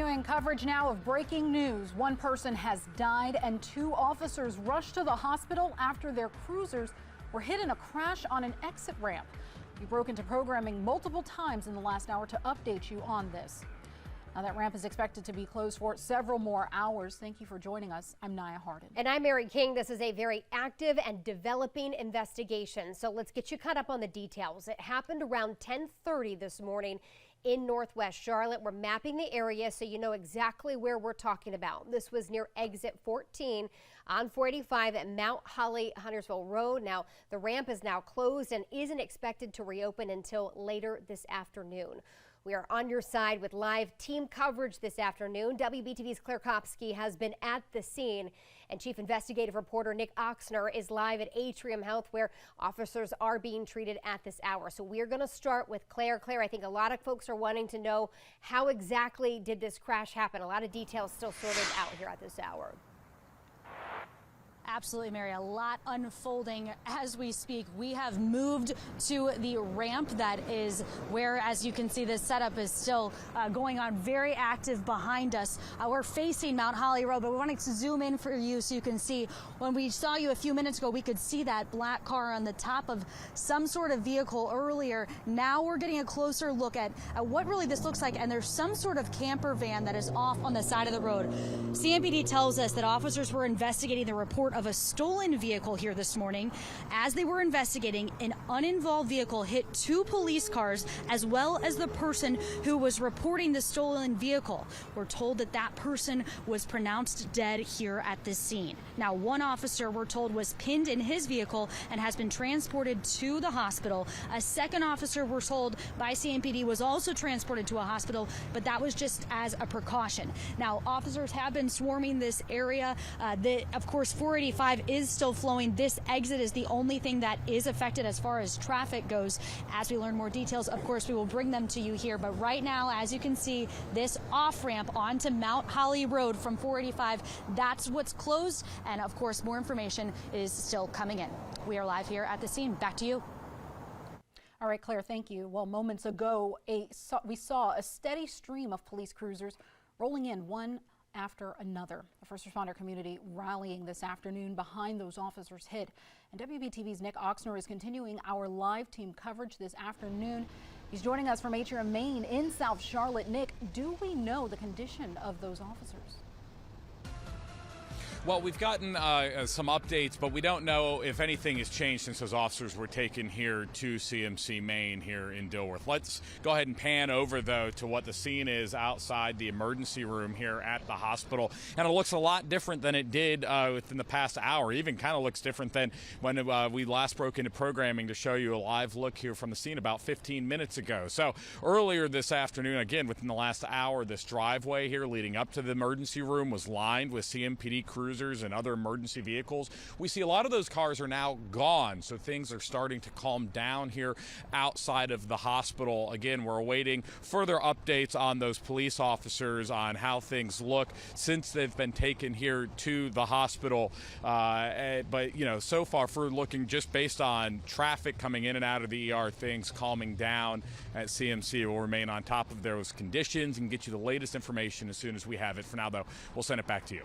Continuing coverage now of breaking news. One person has died and 2 officers rushed to the hospital after their cruisers were hit in a crash on an exit ramp. We broke into programming multiple times in the last hour to update you on this. Now, that ramp is expected to be closed for several more hours. Thank you for joining us. I'm Nia Hardin. And I'm Mary King. This is a very active and developing investigation. So let's get you caught up on the details. It happened around 10:30 this morning in Northwest Charlotte. We're mapping the area so you know exactly where we're talking about. This was near exit 14 on 485 at Mount Holly, Huntersville Road. Now, the ramp is now closed and isn't expected to reopen until later this afternoon. We are on your side with live team coverage this afternoon. WBTV's Claire Kopsky has been at the scene, and Chief Investigative Reporter Nick Oxner is live at Atrium Health, where officers are being treated at this hour. So we're going to start with Claire. Claire, I think a lot of folks are wanting to know how exactly did this crash happen. A lot of details still sorted out here at this hour. Absolutely, Mary. A lot unfolding as we speak. We have moved to the ramp that is where, as you can see, this setup is still going on, very active behind us. We're facing Mount Holly Road, but we wanted to zoom in for you so you can see. When we saw you a few minutes ago, we could see that black car on the top of some sort of vehicle earlier. Now we're getting a closer look at what really this looks like, and there's some sort of camper van that is off on the side of the road. CMPD tells us that officers were investigating the report of a stolen vehicle here this morning. As they were investigating, an uninvolved vehicle hit 2 police cars as well as the person who was reporting the stolen vehicle. We're told that that person was pronounced dead here at this scene. Now, one officer, we're told, was pinned in his vehicle and has been transported to the hospital. A second officer, we're told by CMPD, was also transported to a hospital, but that was just as a precaution. Now, officers have been swarming this area. Of course, 485 is still flowing. This exit is the only thing that is affected as far as traffic goes. As we learn more details, of course, we will bring them to you here. But right now, as you can see, this off-ramp onto Mount Holly Road from 485, that's what's closed. And of course, more information is still coming in. We are live here at the scene. Back to you. All right, Claire, thank you. Well, moments ago, we saw a steady stream of police cruisers rolling in one after another. The first responder community rallying this afternoon behind those officers hit. And WBTV's Nick Oxner is continuing our live team coverage this afternoon. He's joining us from Atrium, Maine in South Charlotte. Nick, do we know the condition of those officers? Well, we've gotten some updates, but we don't know if anything has changed since those officers were taken here to CMC Maine here in Dilworth. Let's go ahead and pan over, though, to what the scene is outside the emergency room here at the hospital. And it looks a lot different than it did within the past hour. Even kind of looks different than when we last broke into programming to show you a live look here from the scene about 15 minutes ago. So earlier this afternoon, again, within the last hour, this driveway here leading up to the emergency room was lined with CMPD cruisers and other emergency vehicles. We see a lot of those cars are now gone, so things are starting to calm down here outside of the hospital. Again, we're awaiting further updates on those police officers on how things look since they've been taken here to the hospital. But, you know, so far, for looking just based on traffic coming in and out of the ER, things calming down at CMC. We'll remain on top of those conditions and get you the latest information as soon as we have it. For now, though, we'll send it back to you.